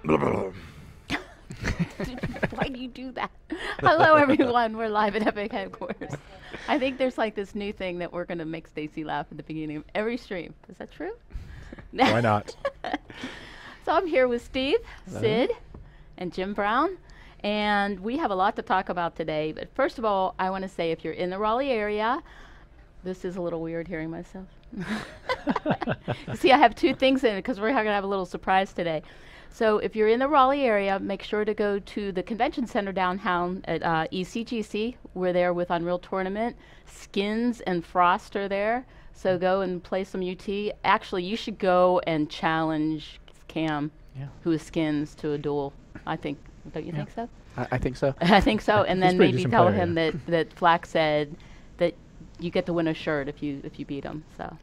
Why do you do that? Hello, everyone. We're live at Epic headquarters. I think there's like this new thing that we're going to make Stacey laugh at the beginning of every stream. Is that true? Why not? So I'm here with Steve, Hello. Sid, and Jim Brown. And we have a lot to talk about today. But first of all, I want to say if you're in the Raleigh area, this is a little weird hearing myself. See, I have two things in it because we're going to have a little surprise today. So if you're in the Raleigh area, make sure to go to the convention center downtown at ECGC. We're there with Unreal Tournament. Skins and Frost are there. So go and play some UT. Actually, you should go and challenge Cam, who is Skins, to a duel. I think. Don't you think so? I think so. I think so. And then maybe tell player, him that Flack said that you get to win a shirt if you beat him. So.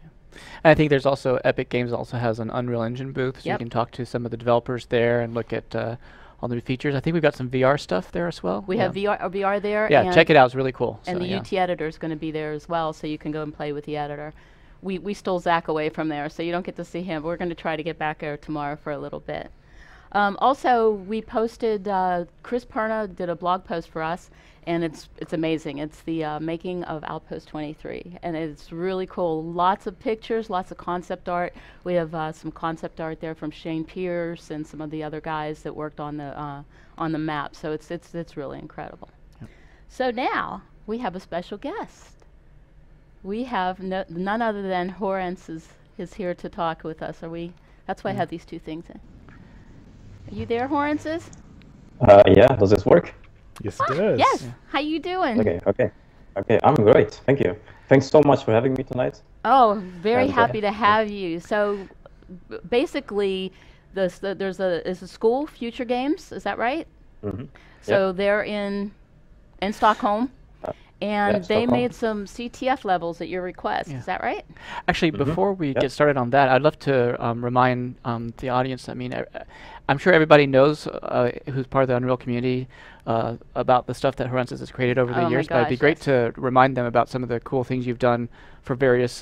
And I think there's also Epic Games also has an Unreal Engine booth, so you can talk to some of the developers there and look at all the new features. I think we've got some VR stuff there as well. We have VR there. Yeah, and check it out. It's really cool. And so, the UT editor is going to be there as well, so you can go and play with the editor. We stole Zach away from there, so you don't get to see him. We're going to try to get back there tomorrow for a little bit. Also, we posted, Chris Perna did a blog post for us, and it's amazing. It's the making of Outpost 23, and it's really cool. Lots of pictures, lots of concept art. We have some concept art there from Shane Pierce and some of the other guys that worked on the map. So it's really incredible. Yep. So now we have a special guest. We have none other than Hourences is here to talk with us. Are we? That's why I have these two things in. Are you there, Hourences? Yeah, does this work? Yes, it does. Yes. Yeah. How you doing? Okay, I'm great. Thank you. Thanks so much for having me tonight. Oh, very happy to have you. So, basically, there's a school, FutureGames. Is that right? Mm-hmm. So they're in Stockholm. And they Stockholm. made some CTF levels at your request. Is that right? Actually, before we get started on that, I'd love to remind the audience, I mean, I'm sure everybody knows who's part of the Unreal community about the stuff that Hourences has created over the years, but it'd be great to remind them about some of the cool things you've done for various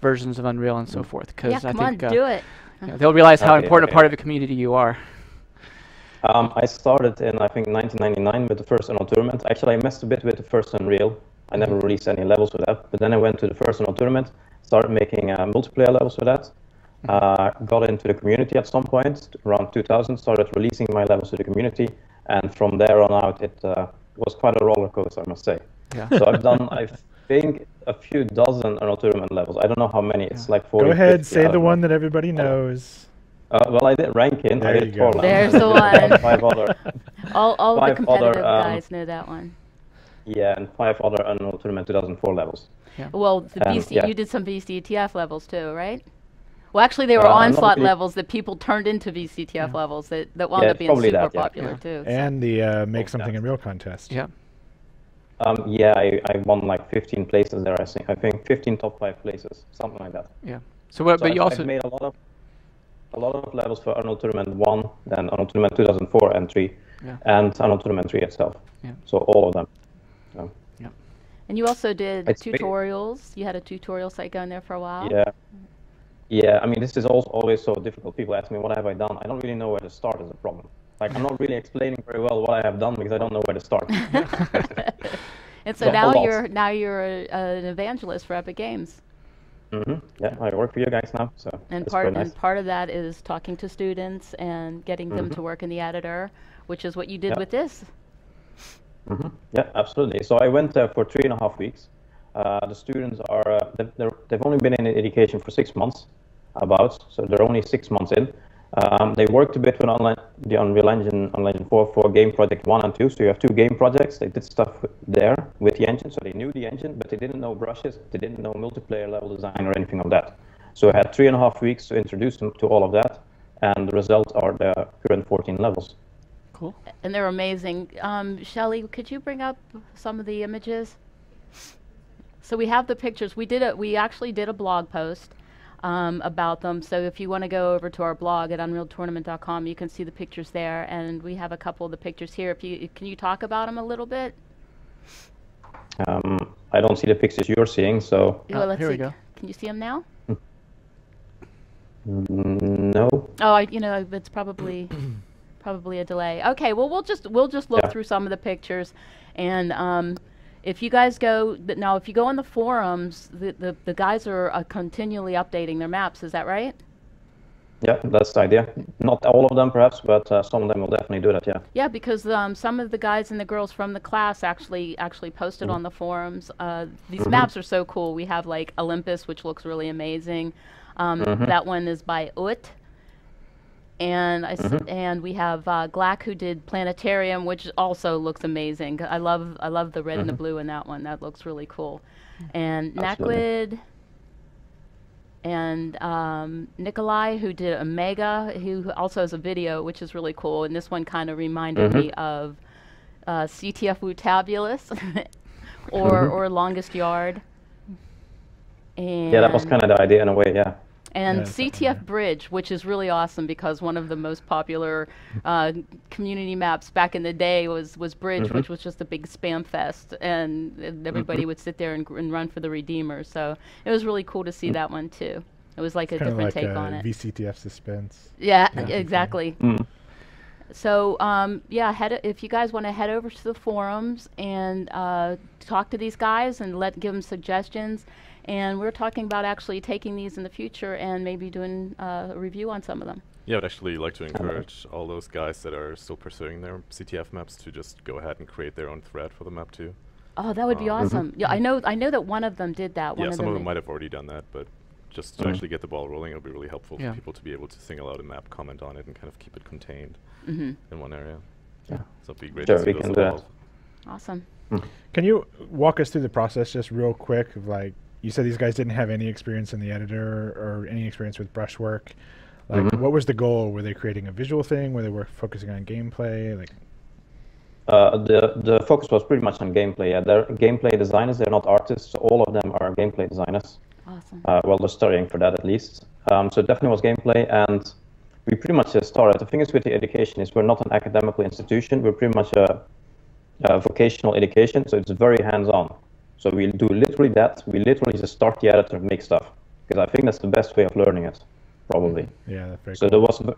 versions of Unreal and so forth. Yeah, come on, do it. They'll realize how important a part of the community you are. I started in, I think, 1999 with the first Unreal tournament. Actually, I messed a bit with the first Unreal. I never released any levels with that. But then I went to the first Unreal tournament, started making multiplayer levels with that. Got into the community at some point, around 2000, started releasing my levels to the community. And from there on out, it was quite a roller coaster, I must say. Yeah. So I've done, I think, a few dozen Unreal tournament levels. I don't know how many. It's like 40. Go ahead, say the one that everybody knows. Well, I did ranking. I did 4 levels. There's the one. 5 other. All the competitive guys know that one. Yeah, and 5 other Unreal Tournament 2004 levels. Yeah. Well, the you did some VCTF levels too, right? Well, actually, they were Onslaught levels that people turned into VCTF levels that wound up being super popular too. And the Make Something Unreal contest. Yeah. Yeah, I won like 15 places there. I think 15 top 5 places, something like that. Yeah. So, but you also made a lot of levels for Unreal Tournament 1, then Unreal Tournament 2004 and 3, and Unreal Tournament 3 itself. Yeah. So all of them. Yeah. And you also did tutorials. You had a tutorial site going there for a while. Yeah. Yeah. I mean, this is also always so difficult. People ask me, "What have I done?" I don't really know where to start. Is a problem. Like, I'm not really explaining very well what I have done because I don't know where to start. And so now you're an evangelist for Epic Games. Yeah, I work for you guys now, so and part of that is talking to students and getting them to work in the editor, which is what you did with this. Yeah, absolutely. So I went there for 3.5 weeks. The students are they've only been in education for 6 months, so they're only 6 months in. They worked a bit with the Unreal Engine 4 for game project 1 and 2. So you have 2 game projects. They did stuff there with the engine. So they knew the engine, but they didn't know brushes. They didn't know multiplayer level design or anything of that. So I had 3.5 weeks to introduce them to all of that. And the results are the current 14 levels. Cool. And they're amazing. Shelly, could you bring up some of the images? So we have the pictures. We actually did a blog post about them. So if you want to go over to our blog at unrealtournament.com, you can see the pictures there. And we have a couple of the pictures here. Can you talk about them a little bit? I don't see the pictures you're seeing, so... Here we go. Can you see them now? No. Oh, it's probably... Probably a delay. Okay, well we'll just look through some of the pictures, and if you guys go now, if you go on the forums, the guys are continually updating their maps. Is that right? Yeah, that's the idea. Not all of them, perhaps, but some of them will definitely do that. Yeah. Yeah, because some of the guys and the girls from the class actually posted on the forums. These maps are so cool. We have like Olympus, which looks really amazing. That one is by Ut. And and we have Glack, who did Planetarium, which also looks amazing. I love the red and the blue in that one. That looks really cool. And Naquid and Nikolai, who did Omega, who also has a video, which is really cool. And this one kind of reminded me of CTF Wutabulous or Longest Yard. And yeah, that was kind of the idea in a way. Yeah. And CTF Bridge, which is really awesome because one of the most popular community maps back in the day was Bridge, which was just a big spam fest, and everybody would sit there and run for the Redeemers. So it was really cool to see that one too. It was like a different take on it. VCTF suspense. Yeah, exactly. So yeah, if you guys want to head over to the forums and talk to these guys and give them suggestions. And we're talking about actually taking these in the future and maybe doing a review on some of them. Yeah, I'd actually like to encourage all those guys that are still pursuing their CTF maps to just go ahead and create their own thread for the map too. Oh, that would be awesome. Yeah, I know that one of them did that. Yeah, some of them might have already done that, but just to actually get the ball rolling, it'll be really helpful for people to be able to single out a map, comment on it, and kind of keep it contained in one area. Yeah. So it'd be great Sure, to see we those can do evolve. Awesome. Can you walk us through the process just real quick of like, you said these guys didn't have any experience in the editor or any experience with brushwork. Like, what was the goal? Were they creating a visual thing? Were they focusing on gameplay? Like, the focus was pretty much on gameplay. Yeah, they're gameplay designers. They're not artists. So all of them are gameplay designers. Awesome. Well, they're studying for that at least. So it definitely was gameplay, and we pretty much started. The thing is with the education is we're not an academical institution. We're pretty much a vocational education, so it's very hands-on. So we'll do literally that. We literally just start the editor and make stuff, because I think that's the best way of learning it, probably. Yeah, that's very so cool. there was,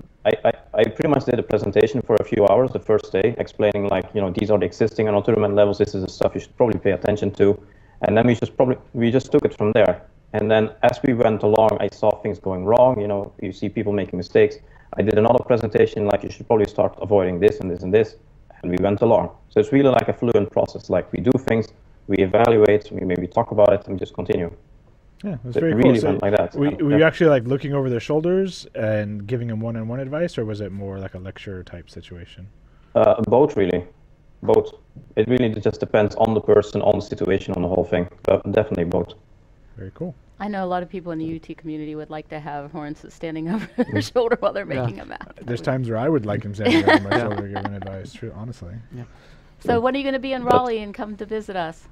I pretty much did a presentation for a few hours the first day, explaining like, these are the existing and tournament levels. This is the stuff you should probably pay attention to, and then we just took it from there. And then as we went along, I saw things going wrong. You see people making mistakes. I did another presentation like, you should probably start avoiding this and this and this, and we went along. So it's really like a fluent process. Like, we do things, we evaluate, we maybe talk about it, and just continue. Yeah, it was So very it cool. really So went like that. were you actually like looking over their shoulders and giving them one-on-one advice, or was it more like a lecture type situation? Both, really. Both. It really just depends on the person, on the situation, on the whole thing. But definitely both. Very cool. I know a lot of people in the UT community would like to have Hourences standing over their shoulder while they're making a map. There's times where I would like him standing over my shoulder giving advice, honestly. Yeah. So when are you going to be in Raleigh and come to visit us?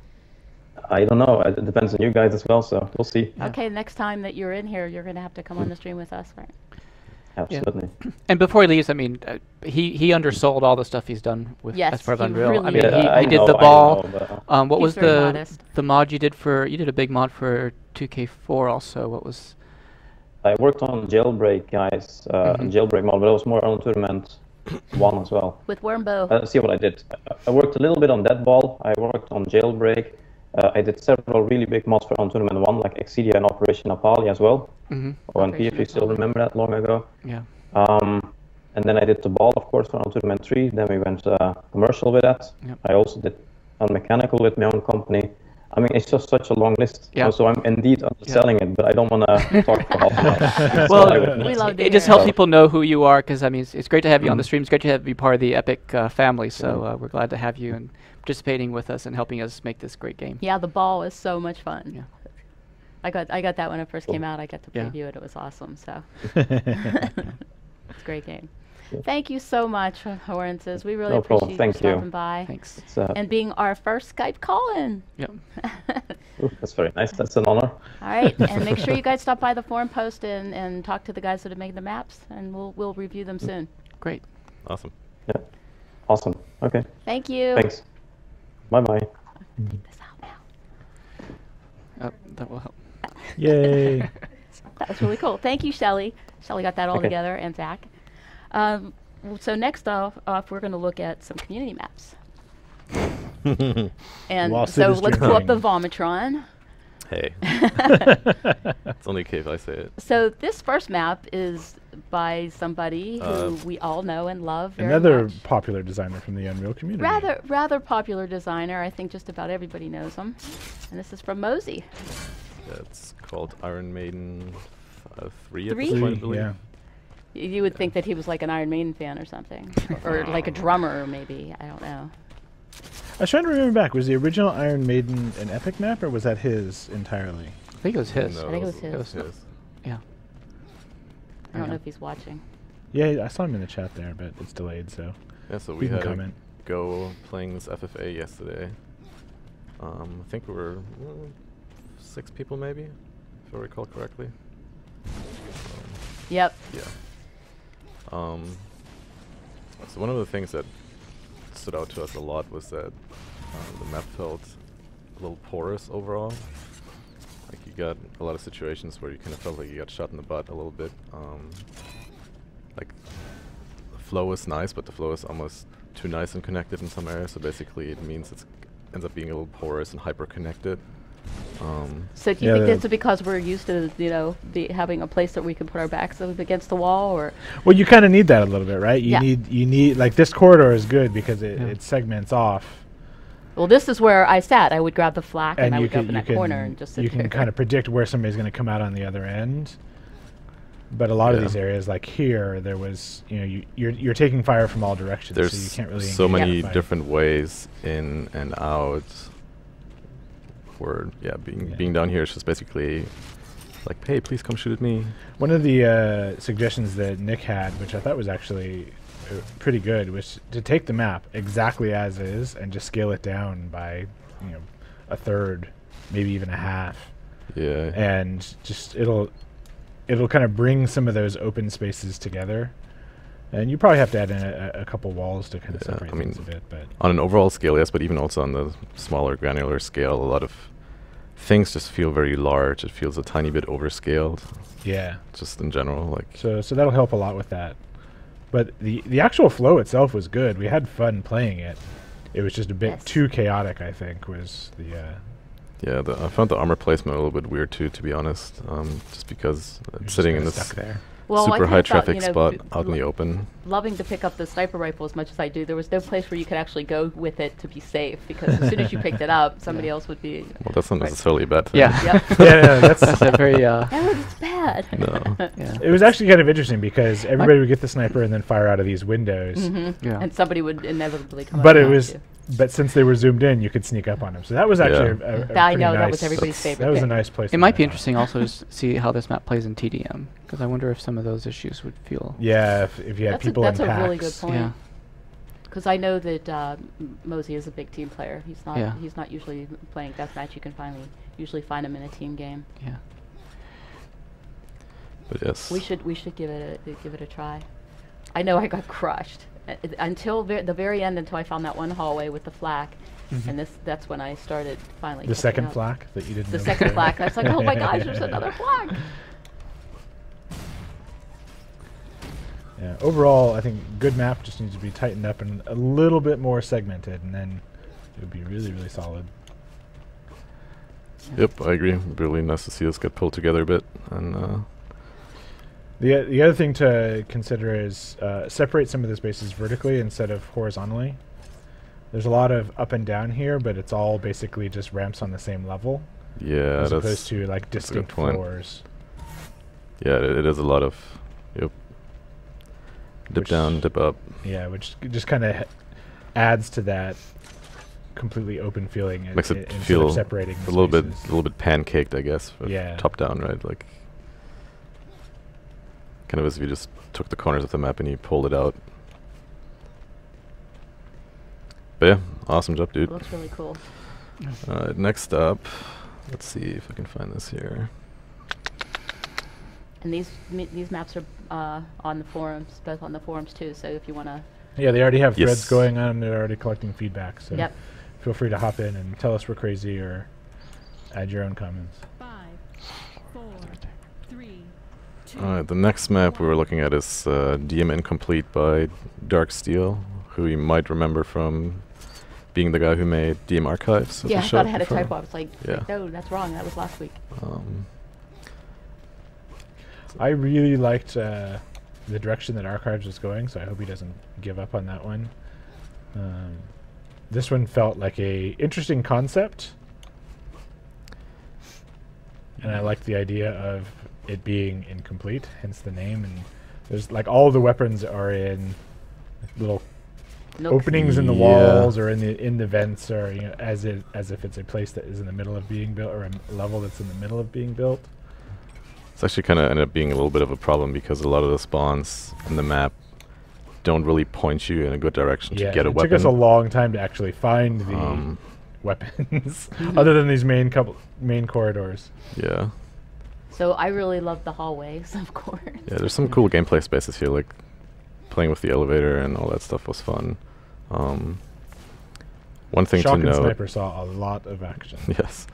I don't know. It depends on you guys as well, so we'll see. Okay, next time that you're in here, you're going to have to come on the stream with us, right? Absolutely. And before he leaves, I mean, he undersold all the stuff he's done with as part of Unreal. Really I mean, Yeah, he did know, the I ball. know, What He's was very modest. the mod you did for? You did a big mod for 2K4 also. What was? I worked on Jailbreak, guys, Jailbreak mod, but it was more on Tournament 1 as well. With Wormbo. Let's see what I did. I worked a little bit on Dead Ball. I worked on Jailbreak. I did several really big mods for on Tournament 1, like Excedia and Operation Apali as well. When if you still remember that long ago. Yeah. And then I did the ball, of course, for on Tournament 3. Then we went commercial with that. Yep. I also did on Mechanical with my own company. I mean, it's just such a long list. Yeah. So I'm indeed underselling it, but I don't want to talk for half an hour. Well, We love to it just hear helps it. people know who you are, because I mean, it's great to have you on the stream. It's great to have you part of the Epic family. So we're glad to have you and participating with us and helping us make this great game. Yeah, the ball is so much fun. Yeah. I got that when it first came out. I got to Yeah. preview it. It was awesome. So it's a great game. Thank you so much, Hourences. We really No appreciate problem. you Thank you. stopping by Thanks. It's, and being our first Skype call-in. Yep. that's very nice. That's an honor. All right, and make sure you guys stop by the forum post and talk to the guys that have made the maps, and we'll review them soon. Great. Awesome. Yeah. Awesome. Okay. Thank you. Thanks. Bye-bye. Take this out now. That will help. Yay. That was really cool. Thank you, Shelly. Shelly got that all Okay. together, and Zach. So next off, we're going to look at some community maps. And Lost so it let's is pull up the dreaming. Vomitron. Hey. It's only okay if I say it. So this first map is by somebody who we all know and love very Another much. popular designer from the Unreal community. Rather popular designer. I think just about everybody knows him. And this is from Mozi. Yeah, it's called Iron Maiden 3 at Three? this point, I believe. Yeah. You would think that he was like an Iron Maiden fan or something. Or like a drummer, maybe. I don't know. I was trying to remember back. Was the original Iron Maiden an Epic map, or was that his entirely? I think it was his. No, I think it was it his. Yeah. I don't know if he's watching. Yeah, I saw him in the chat there, but it's delayed, so. Yeah, so You we can had comment. a go playing this FFA yesterday. I think we were 6 people maybe, if I recall correctly. Yep. Yeah. So one of the things that stood out to us a lot was that the map felt a little porous overall. Like you got a lot of situations where you kind of felt like you got shot in the butt a little bit. Like the flow is nice, but the flow is almost too nice and connected in some areas. So basically, it means it ends up being a little porous and hyper connected. So do you think that's because we're used to, having a place that we can put our backs up against the wall, or? Well, you kind of need that a little bit, right? You Yeah. need like this corridor is good because it segments off. Well, this is where I sat. I would grab the flak and I you would go can, up in you that can, corner and just sit you there. can kind of predict where somebody's going to come out on the other end. But a lot of these areas, like here, there was, you're taking fire from all directions, There's so you can't really so engage many the fight. different ways in and out. Where being down here is just basically like, hey, please come shoot at me. One of the suggestions that Nick had, which I thought was actually pretty good, was to take the map exactly as is and just scale it down by, a third, maybe even a half. Yeah. And just it'll kind of bring some of those open spaces together. And you probably have to add in a couple walls to kind of separate things a bit. But on an overall scale, yes, but even also on the smaller granular scale, a lot of things just feel very large. It feels a tiny bit overscaled. Yeah. Just in general, like. So that'll help a lot with that. But the actual flow itself was good. We had fun playing it. It was just a bit too chaotic, I think, was the. Yeah, I found the armor placement a little bit weird too, to be honest. Just because it's sitting in this stuck there. Well, super I high thought, traffic spot out in the open. Loving to pick up the sniper rifle as much as I do, there was no place where you could actually go with it to be safe, because as soon as you picked it up, somebody else would be. Well, that's not necessarily a bad thing. Yeah. Yep. Yeah, that's a very. No, it's bad. No. Yeah. It was actually kind of interesting because everybody would get the sniper and then fire out of these windows. Yeah. And somebody would inevitably come. But up it behind was. you. But since they were zoomed in, you could sneak up on them. So that was actually a I pretty know, nice, that was everybody's favorite That was a thing. nice place. It might be interesting also to see how this map plays in TDM, because I wonder if some of those issues would feel. Yeah, if you had people in that's packs. a really good point. Yeah. Because I know that Mozi is a big team player. He's not. Yeah. He's not usually playing deathmatch. You can usually find him in a team game. Yeah. But yes. We should give it a try. I know I got crushed until the very end, until I found that one hallway with the flak, and that's when I started finally. The catching second up. flak that you didn't. The know second before. flak. I was like, oh my gosh, there's another flak. Yeah. Overall, I think good map just needs to be tightened up and a little bit more segmented, and then it would be really, really solid. Yep, I agree. Really nice to see us get pulled together a bit, and. The other thing to consider is separate some of the spaces vertically instead of horizontally. There's a lot of up and down here, but it's all basically just ramps on the same level. Yeah, as that's opposed to like a good distinct point. floors. Yeah, it is a lot of. Yep. Dip down, dip up. Yeah, which just kind of adds to that completely open feeling. Makes it instead feel of separating a little spaces. bit pancaked, I guess. Yeah. Top down, right? Like. Kind of as if you just took the corners of the map and you pulled it out. But yeah, awesome job, dude. It looks really cool. Next up, let's see if I can find this here. And these maps are on the forums, both on the forums too. So if you want to. Yeah, they already have Yes. threads going on. They're already collecting feedback. So Yep. feel free to hop in and tell us we're crazy or add your own comments. 5, 4, 3, The next map we were looking at is DM Incomplete by Darksteel, who you might remember from being the guy who made DM Archives. Yeah, I thought I had a typo. I was like, yeah. no, that's wrong. That was last week. I really liked the direction that Archives was going, so I hope he doesn't give up on that one. This one felt like a interesting concept, and I liked the idea of it being incomplete, hence the name. And there's like all the weapons are in little openings in the walls or in the vents, or as if it's a place that is in the middle of being built, or a level that's in the middle of being built. It's actually kind of ended up being a little bit of a problem because a lot of the spawns in the map don't really point you in a good direction to get a weapon. It took us a long time to actually find the weapons, other than these main corridors. Yeah. So I really love the hallways, of course. Yeah, there's some cool gameplay spaces here, like playing with the elevator and all that stuff was fun. One thing Shock to note. and Sniper saw a lot of action. Yes.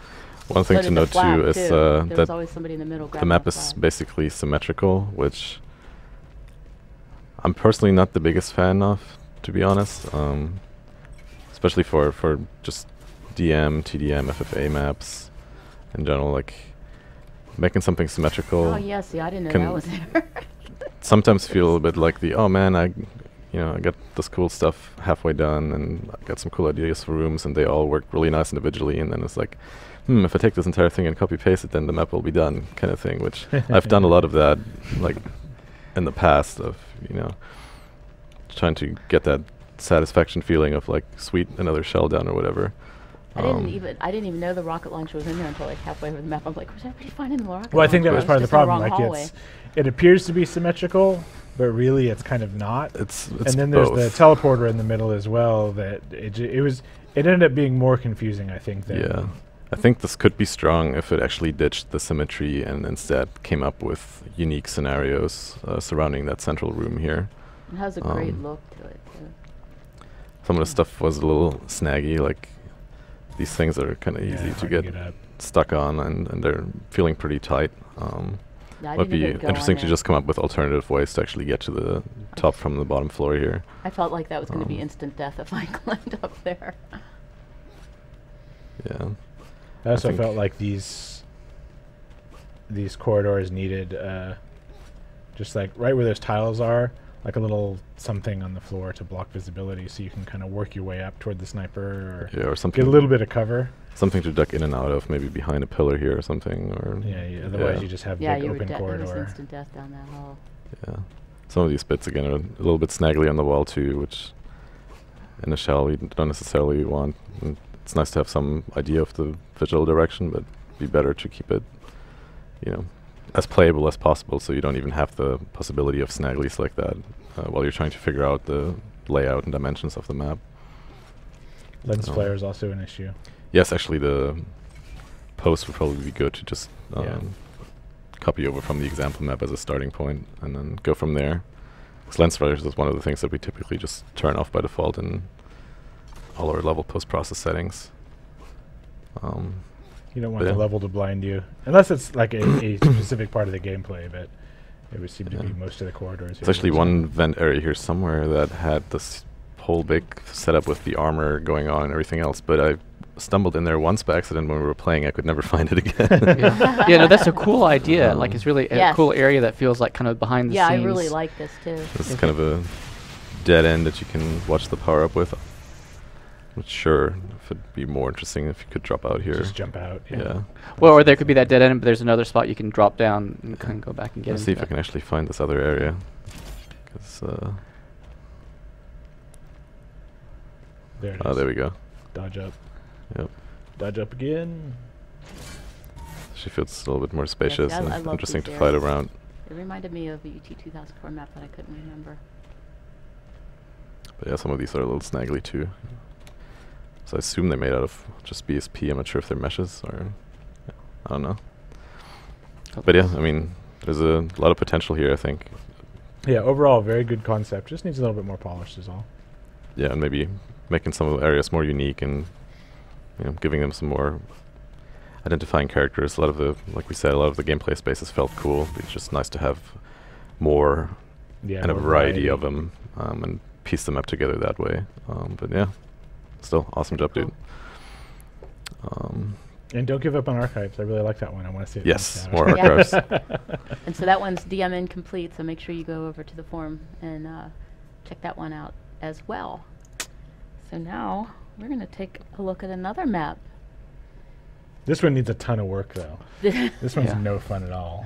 One thing to note too is that always somebody in the middle the map is basically symmetrical, which I'm personally not the biggest fan of, to be honest. Especially for just DM, TDM, FFA maps in general, like making something symmetrical. Oh yeah, see, I didn't know that was there. Sometimes feel a little bit like oh man, I got this cool stuff halfway done, and I got some cool ideas for rooms, and they all work really nice individually, and then it's like, if I take this entire thing and copy paste it, then the map will be done, kind of thing. Which I've done a lot of that, like in the past, of trying to get that satisfaction feeling of like, sweet, another shell down or whatever. I didn't even know the rocket launcher was in there until like halfway over the map. I'm like, was everybody finding the rocket launcher? Well, I think that was part of the problem. Like it appears to be symmetrical, but really it's kind of not. It's and then there's the teleporter in the middle as well. That it ended up being more confusing, I think. Yeah, I think this could be strong if it actually ditched the symmetry and instead came up with unique scenarios surrounding that central room here. It has a great look to it too. Some of the stuff was a little snaggy, like these things are kind of easy to get stuck on, and they're feeling pretty tight. Might be interesting to just come up with alternative ways to actually get to the top from the bottom floor here. I felt like that was going to be instant death if I climbed up there. Yeah. I also felt like these corridors needed just like right where those tiles are, like a little something on the floor to block visibility, so you can kind of work your way up toward the sniper, or something, get a little bit of cover. Something to duck in and out of, maybe behind a pillar here or something. Or otherwise you just have big open corridor. It was instant death down that hall. Yeah. Some of these bits, again, are a little bit snaggly on the wall, too, which in a shell we don't necessarily want. And it's nice to have some idea of the visual direction, but it'd be better to keep it, as playable as possible, so you don't even have the possibility of snagglies like that while you're trying to figure out the layout and dimensions of the map. Lens flare is also an issue. Yes, actually, the post would probably be good to just copy over from the example map as a starting point and then go from there. Because lens flares is one of the things that we typically just turn off by default in all our level post-process settings. You don't want the level to blind you, unless it's like a specific part of the gameplay, but it would seem to be most of the corridors. There's actually one vent area here somewhere that had this whole big setup with the armor going on and everything else, but I stumbled in there once by accident when we were playing. I could never find it again. No, that's a cool idea. Like, it's really a cool area that feels like kind of behind the scenes. Yeah, I really like this too. This is kind of a dead end that you can watch the power up with. But sure, if it'd be more interesting if you could drop out here. Just jump out. Yeah. Well, or there could be that dead end, but there's another spot you can drop down and kind of go back and get. Let's see if I can actually find this other area. There it is. Oh, there we go. Dodge up. Yep. Dodge up again. She feels a little bit more spacious I and love interesting these to fight areas. around. It reminded me of a UT 2004 map that I couldn't remember. But yeah, some of these are a little snaggly too. So I assume they're made out of just BSP. I'm not sure if they're meshes or I don't know. But yeah, I mean, there's a lot of potential here, I think. Yeah, overall, very good concept. Just needs a little bit more polish is all. Yeah, and maybe making some of the areas more unique and giving them some more. identifying characters. A lot of the, like we said, a lot of the gameplay spaces felt cool. It's just nice to have more and a more variety of them and piece the map together that way. But yeah, still awesome job, dude. And don't give up on archives. I really like that one. I want to see it. Yes, more archives. And so that one's DM incomplete, so make sure you go over to the forum and check that one out as well. So now we're going to take a look at another map. This one needs a ton of work, though. This one's no fun at all.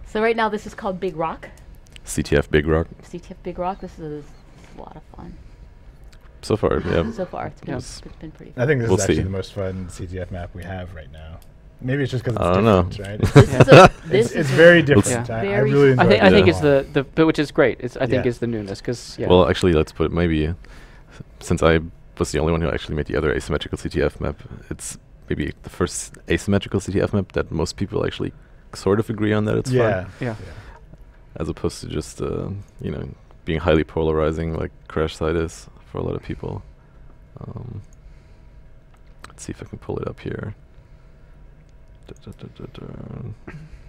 So right now this is called Big Rock. CTF-Bigrock. CTF-Bigrock. This is a lot of fun. So far, yeah. So far, it's been pretty fun. I think this is actually the most fun CTF map we have right now. Maybe it's just because it's different, right? It's very different. Yeah. I really enjoy it. I think it's the which is great. I think is the newness because Well, actually, let's put maybe since I was the only one who actually made the other asymmetrical CTF map, it's maybe the first asymmetrical CTF map that most people actually sort of agree on that it's fun. Yeah. As opposed to just you know, being highly polarizing like Crash Site is for a lot of people. Let's see if I can pull it up here.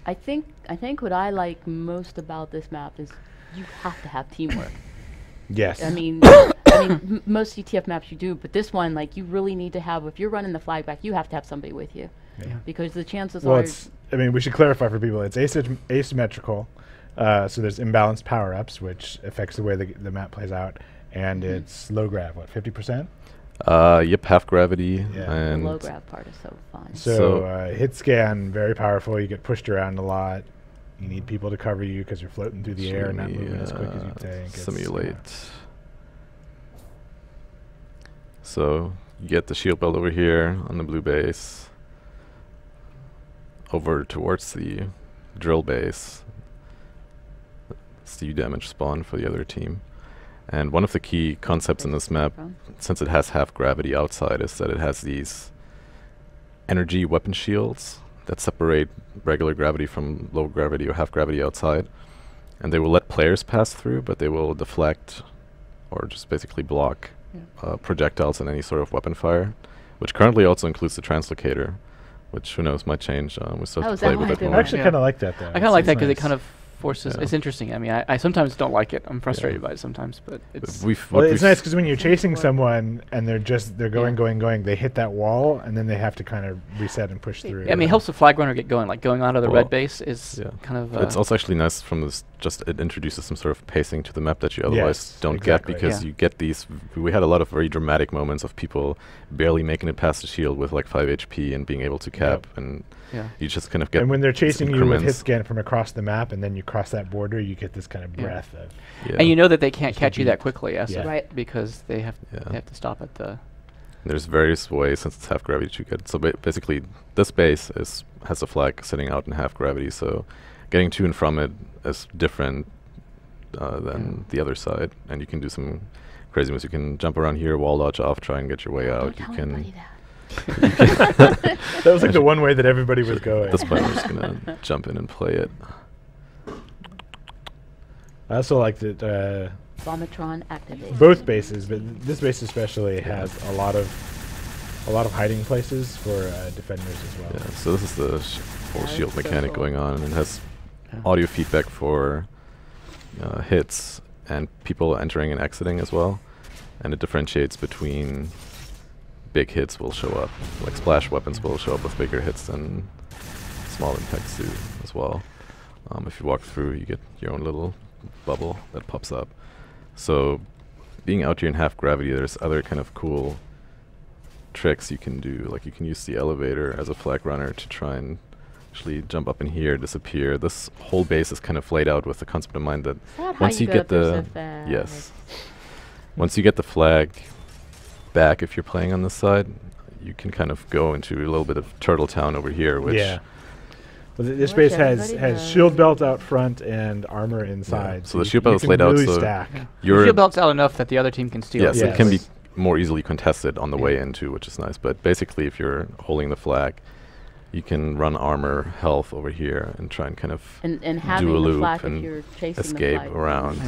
I think what I like most about this map is you have to have teamwork. Yes. I mean, most CTF maps you do, but this one, like, you really need to have. If you're running the flag back, you have to have somebody with you, because the chances are. I mean, we should clarify for people. It's asymmetrical, so there's imbalanced power-ups, which affects the way the map plays out, and it's low grav. What, 50%? Yep, half gravity. The And low grav part is so fun. So hit scan, very powerful. You get pushed around a lot. You need people to cover you because you're floating through the air and not moving as quick as you think. Simulate. So you get the shield belt over here on the blue base, over towards the drill base. It's the damage spawn for the other team. And one of the key concepts in this map, since it has half gravity outside, is that it has these energy weapon shields that separate regular gravity from low gravity or half gravity outside. And they will let players pass through, but they will deflect or just basically block projectiles and any sort of weapon fire, which currently also includes the translocator, which who knows might change. We still have to play with it more. I actually kind of like that, though. I kind of like that because it kind of forces. It's interesting. I mean, I sometimes don't like it. I'm frustrated by it sometimes, but it's. It's nice because when you're chasing someone and they're going, they hit that wall and then they have to kind of reset and push through. I mean, it helps the flag runner get going. Like going onto the red base is kind of. It's also actually nice from this. Just it introduces some sort of pacing to the map that you otherwise don't get, because you get these. We had a lot of very dramatic moments of people barely making it past the shield with like 5 HP and being able to cap and. You just kind of get. And when they're chasing you with hit scan from across the map, and then you cross that border, you get this kind of breath of. And you know that they can't catch you that quickly, because they have to stop at the. There's various ways, since it's half gravity, to get. So basically, this base has a flag sitting out in half gravity, so getting to and from it is different than the other side, and you can do some crazy moves. You can jump around here, wall dodge off, try and get your way out. You can. That was like the one way that everybody was going. At this point, we're just gonna jump in and play it. I also like that Vomitron activated. Both bases, but this base especially has a lot of hiding places for defenders as well. Yeah, so this is the whole shield mechanic going on, and it has audio feedback for hits and people entering and exiting as well, and it differentiates between. Big hits will show up, like splash weapons will show up with bigger hits than small impacts do as well. If you walk through, you get your own little bubble that pops up. So being out here in half gravity, there's other kind of cool tricks you can do. Like you can use the elevator as a flag runner to try and actually jump up in here, disappear. This whole base is kind of laid out with the concept in mind that once you get the once you get the flag back, if you're playing on this side, you can kind of go into a little bit of Turtle Town over here, which well, this base has shield belt out front and armor inside. So the shield belt is laid out, so the shield belt's out enough that the other team can steal it. So it can be more easily contested on the way into, which is nice. But basically, if you're holding the flag, you can run armor health over here and try and kind of and do a loop flag and if you're chasing escape the around.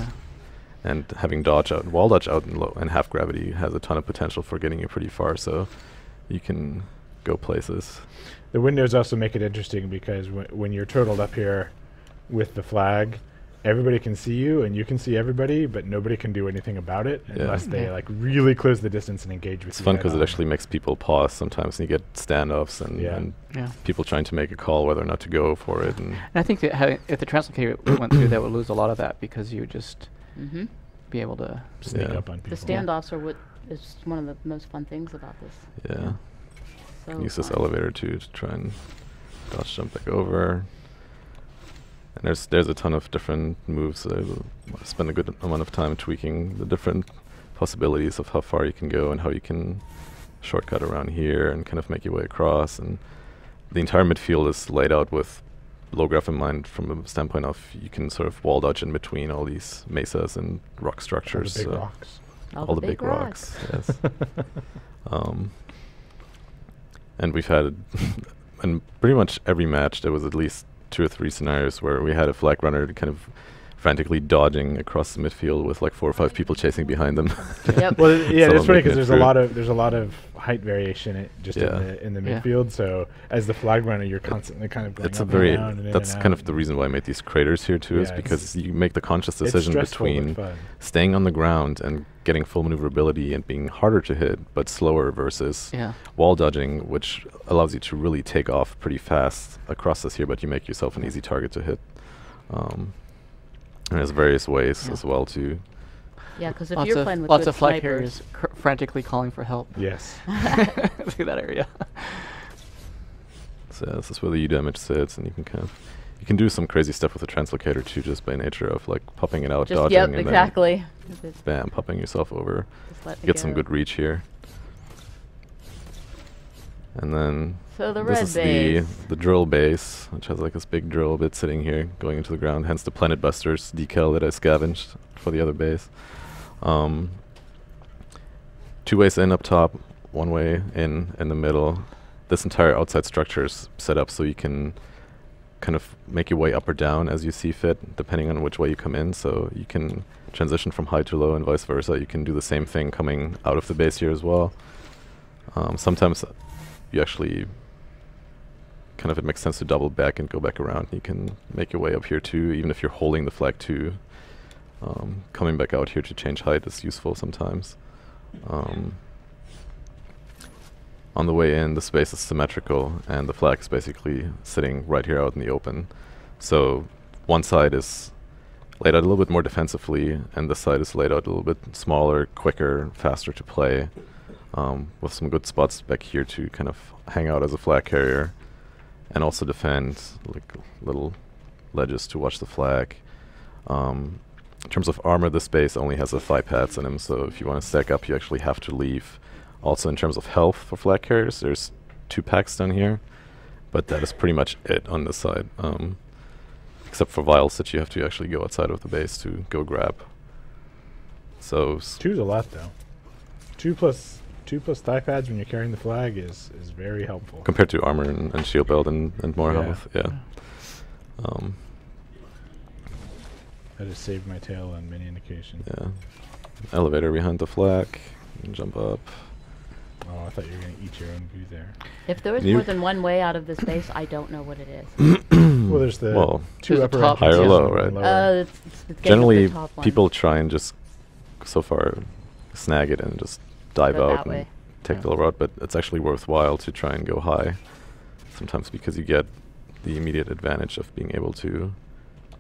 And having wall dodge out in low and half gravity has a ton of potential for getting you pretty far, so you can go places. The windows also make it interesting because when you're turtled up here with the flag, everybody can see you and you can see everybody, but nobody can do anything about it unless they like really close the distance and engage with you. It's fun because it actually makes people pause sometimes, and you get standoffs and people trying to make a call whether or not to go for it. And I think that if the translocator went through, that would lose a lot of that because you would just be able to sneak up on people. The standoffs are what is one of the most fun things about this. Yeah. So Use this elevator too to try and dodge jump back over. And there's a ton of different moves. I spend a good amount of time tweaking the different possibilities of how far you can go and how you can shortcut around here and kind of make your way across. And the entire midfield is laid out with low graph in mind from a standpoint of you can sort of wall dodge in between all these mesas and rock structures. All the big rocks. All the big rocks, yes. And we've had, in pretty much every match, there was at least 2 or 3 scenarios where we had a flag runner kind of frantically dodging across the midfield with like 4 or 5 people chasing behind them. Yep. Well, yeah, Some it's funny because making it there's a lot of height variation in the midfield. So as the flag runner, you're constantly kind of going it's up a very and down and in that's and kind out. of the reason why I made these craters here too, is because you make the conscious decision between staying on the ground and getting full maneuverability and being harder to hit but slower versus wall dodging, which allows you to really take off pretty fast across this here, but you make yourself an easy target to hit. And there's various ways as well too. Yeah, because if lots you're playing with lots good of flag snipers, carriers frantically calling for help. Yes. Through that area. So this is where the U damage sits, and you can do some crazy stuff with the translocator too, just by nature of like popping it out, just dodging, and exactly. then bam, popping yourself over. Get some good reach here. And then so the this red is base. the drill base, which has like this big drill bit sitting here going into the ground, hence the Planet Busters decal that I scavenged for the other base. 2 ways in up top, 1 way in the middle. This entire outside structure is set up so you can kind of make your way up or down as you see fit, depending on which way you come in. So you can transition from high to low and vice versa. You can do the same thing coming out of the base here as well. Sometimes you actually it makes sense to double back and go back around. You can make your way up here too, even if you're holding the flag too. Coming back out here to change height is useful sometimes. On the way in, the space is symmetrical, and the flag is basically sitting right here out in the open. So one side is laid out a little bit more defensively, and this side is laid out a little bit smaller, quicker, faster to play, with some good spots back here to kind of hang out as a flag carrier, and also defend, like little ledges to watch the flag. In terms of armor, this base only has a thigh pads in him, so if you want to stack up, you actually have to leave. Also, in terms of health for flag carriers, there's 2 packs down here, but that is pretty much it on this side, except for vials that you have to actually go outside of the base to go grab. So 2's a lot though. 2 plus thigh pads when you're carrying the flag is very helpful compared to armor and shield belt and more health. That has saved my tail on many an occasion. Yeah. Elevator behind the flag. And jump up. Oh, I thought you were going to eat your own view there. If there was more than one way out of this base, I don't know what it is. Well, there's the 2 upper top, higher or low, and right? It's generally, the top one. people try and just so far snag it and just dive Go out that and way. take the little route, but it's actually worthwhile to try and go high. Sometimes because you get the immediate advantage of being able to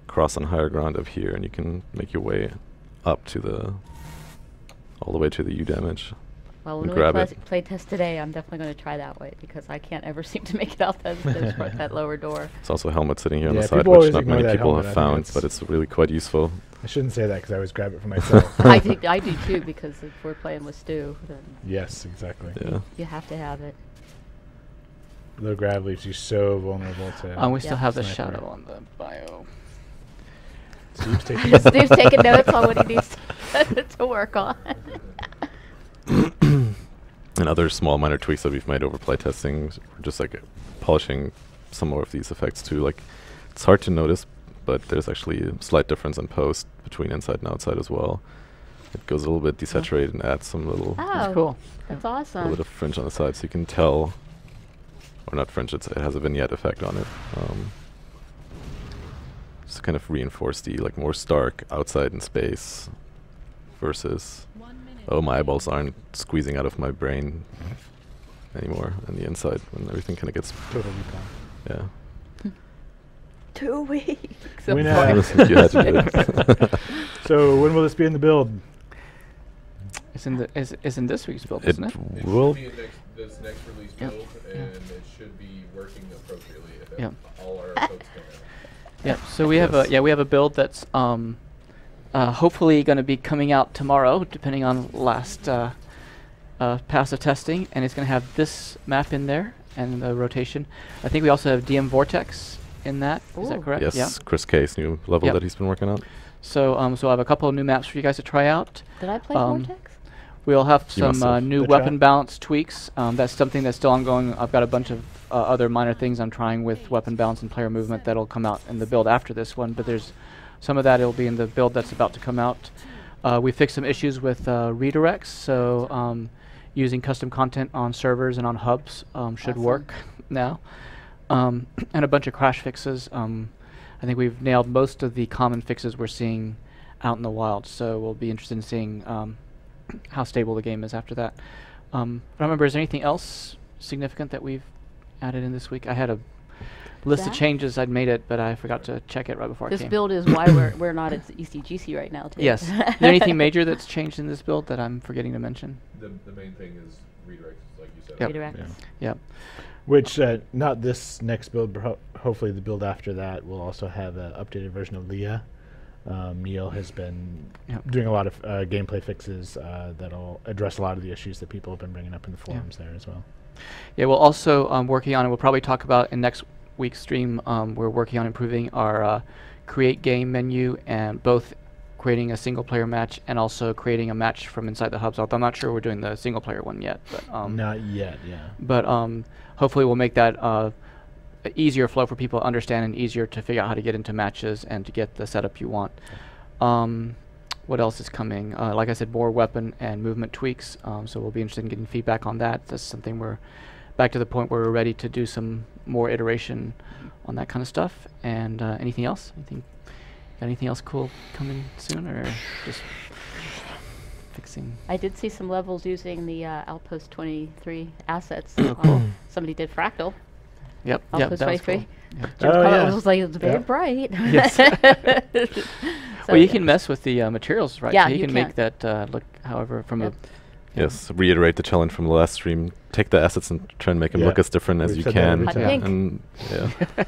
cross on higher ground up here, and you can make your way up to all the way to the U damage. Well, and when grab we it. play test today, I'm definitely going to try that way because I can't ever seem to make it out that lower door. There's also a helmet sitting here on the Yeah, side, people which always not ignore many that people helmet. have I think found, it's- but it's really quite useful. I shouldn't say that because I always grab it for myself. I do too because if we're playing with Stu, then Yes, exactly. Yeah. you have to have it. Low grav leaves you so vulnerable to. We still have the sniper. shadow on the bio. Steve's taking Steve's taking notes on what he needs to work on. And other small minor tweaks that we've made over playtesting, just like polishing some more of these effects too. Like, it's hard to notice, but there's actually a slight difference in post between inside and outside as well. It goes a little bit desaturated and adds some little Oh, cool. That's a awesome. little bit of fringe on the side, so you can tell, or not fringe, it has a vignette effect on it. Just to kind of reinforce the like more stark outside in space versus, oh, my eyeballs aren't squeezing out of my brain anymore on the inside when everything kind of gets, Total recon. yeah. 2 weeks. When, You had to do it. So when will this be in the build? It's in this week's build, It isn't it? It will. should be this next release Yep. build, Yeah. and it should be working appropriately if Yep. all our folks come in. Yeah. So we have Yes. we have a build that's hopefully going to be coming out tomorrow, depending on last pass of testing, and it's going to have this map in there and the rotation. I think we also have DM Vortex in that. Is that Ooh. correct? Yes, Yeah. Chris K's new level Yep. that he's been working on. So so I have a couple of new maps for you guys to try out. Did I play Um, Vortex? We'll have You must some have. new The weapon trap? balance tweaks. That's something that's still ongoing. I've got a bunch of other minor things I'm trying with weapon balance and player movement that'll come out in the build after this one, but there's some of that it'll be in the build that's about to come out. We fixed some issues with redirects, so using custom content on servers and on hubs should Awesome. work now. And a bunch of crash fixes. I think we've nailed most of the common fixes we're seeing out in the wild, so we'll be interested in seeing how stable the game is after that. I don't remember, is there anything else significant that we've added in this week? I had a list of That? changes, I'd made it, but I forgot to check it right before I This came. build is why we're not at ECGC right now, too. Yes. Is there anything major that's changed in this build that I'm forgetting to mention? The main thing is redirects, like you said. Yep. Redirects. Yeah. Yep. Which, not this next build, but hopefully the build after that will also have an updated version of Leah. Neil has been Yep. doing a lot of gameplay fixes that'll address a lot of the issues that people have been bringing up in the Yeah. forums there as well. Yeah, we're also working on, and we'll probably talk about in next week's stream, we're working on improving our create game menu, and both creating a single player match and also creating a match from inside the hubs. Although I'm not sure we're doing the single player one yet, but Not yet, yeah. but hopefully we'll make that a easier flow for people to understand and easier to figure out how to get into matches and to get the setup you want. What else is coming? Like I said, more weapon and movement tweaks, so we'll be interested in getting feedback on that. That's something we're back to the point where we're ready to do some more iteration on that kind of stuff. And anything else? Got anything else cool coming soon, or just fixing? I did see some levels using the Outpost 23 assets. Cool. Somebody did Fractal. Yep. Outpost that was 23. cool. Yep. Jim's Oh, color yeah. was like, it was very Yeah. bright. Yes. So Well, you yeah. can mess with the materials, right? Yeah, so you you can make that look however from Yep. Yes, reiterate the challenge from the last stream. Take the assets and try and make them Yeah. look as different as We've you said that can. every Hot time. pink. And yeah,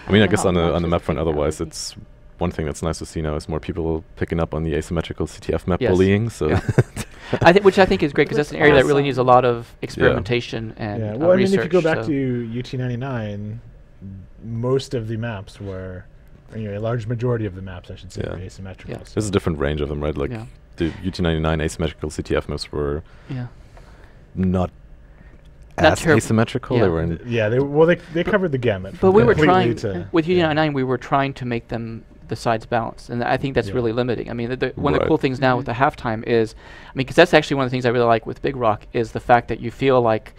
I mean, I know guess how on the much map is front, pink otherwise, nowadays. it's one thing that's nice to see now is more people picking up on the asymmetrical CTF map Yes. bullying. So Yeah. which I think is great because that's an area that really Awesome. needs a lot of experimentation and Yeah, well, I mean, research. if you go back so to UT99, most of the maps were, a large majority of the maps, I should say, Yeah. were asymmetrical. Yeah. there's a different range of them, right? Like Yeah. the UT99 asymmetrical CTF maps were yeah. not Not as terrib- asymmetrical. yeah. They were in Yeah, they covered the gamut. But from we were completely trying to- with yeah. UT99. We were trying to make them the sides balanced, and I think that's Yeah. really limiting. I mean, one of the Right. cool things now with the halftime is, because that's actually one of the things I really like with Big Rock is the fact that you feel like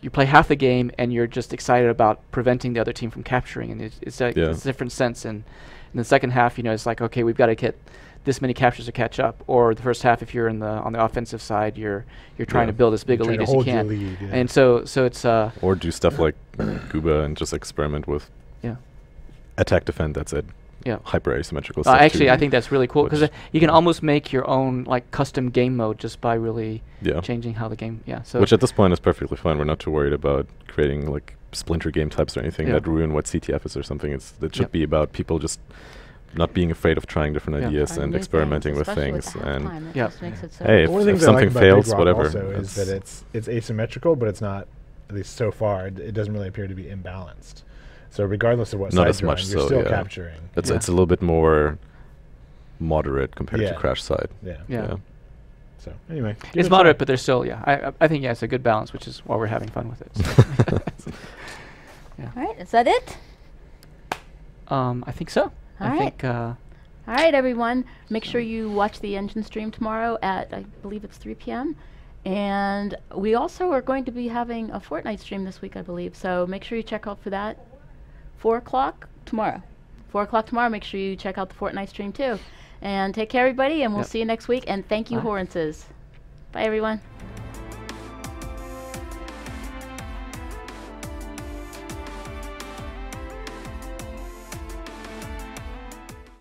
you play half the game and you're just excited about preventing the other team from capturing, and it's like Yeah. it's a different sense. And in the second half, it's like, okay, we've got to get this many captures to catch up. Or the first half, if you're on the offensive side, you're trying Yeah. to build as big a Trying lead to as you hold your can. lead, yeah. And so it's or do stuff like Gooba and just experiment with yeah. attack defend. That's it. Yeah. Hyper asymmetrical stuff. Actually, too. I think that's really cool because Which- you can almost make your own custom game mode just by really Yeah. changing how the game. Yeah. So Which at this point is perfectly fine. We're not too worried about creating splinter game types or anything Yeah. that ruin what CTF is or something. It should Yep. be about people just not being afraid of trying different Yeah. ideas Trying and new experimenting with especially things. the And halftime, it Yeah. just makes it so hey, One of the if things I like something about fails, Big Rock whatever. also is that that's- it's asymmetrical, but it's not, at least so far, it doesn't really appear to be imbalanced. So regardless of what Not side as you're on, much you're so, still yeah. capturing. it's Yeah. a little bit more moderate compared Yeah. to Crash side. Yeah. yeah. So anyway, give it It's a try. moderate, but there's still I think it's a good balance, which is why we're having fun with it. So. All right, is that it? I think so. All I right. think. All right, everyone. Make sure you watch the engine stream tomorrow at, I believe it's 3 p.m. And we also are going to be having a Fortnite stream this week, I believe. So make sure you check out for that. 4 o'clock tomorrow. 4 o'clock tomorrow. Make sure you check out the Fortnite stream too. And take care, everybody, and we'll see you next week. And thank you, Bye. Hourences. Bye, everyone.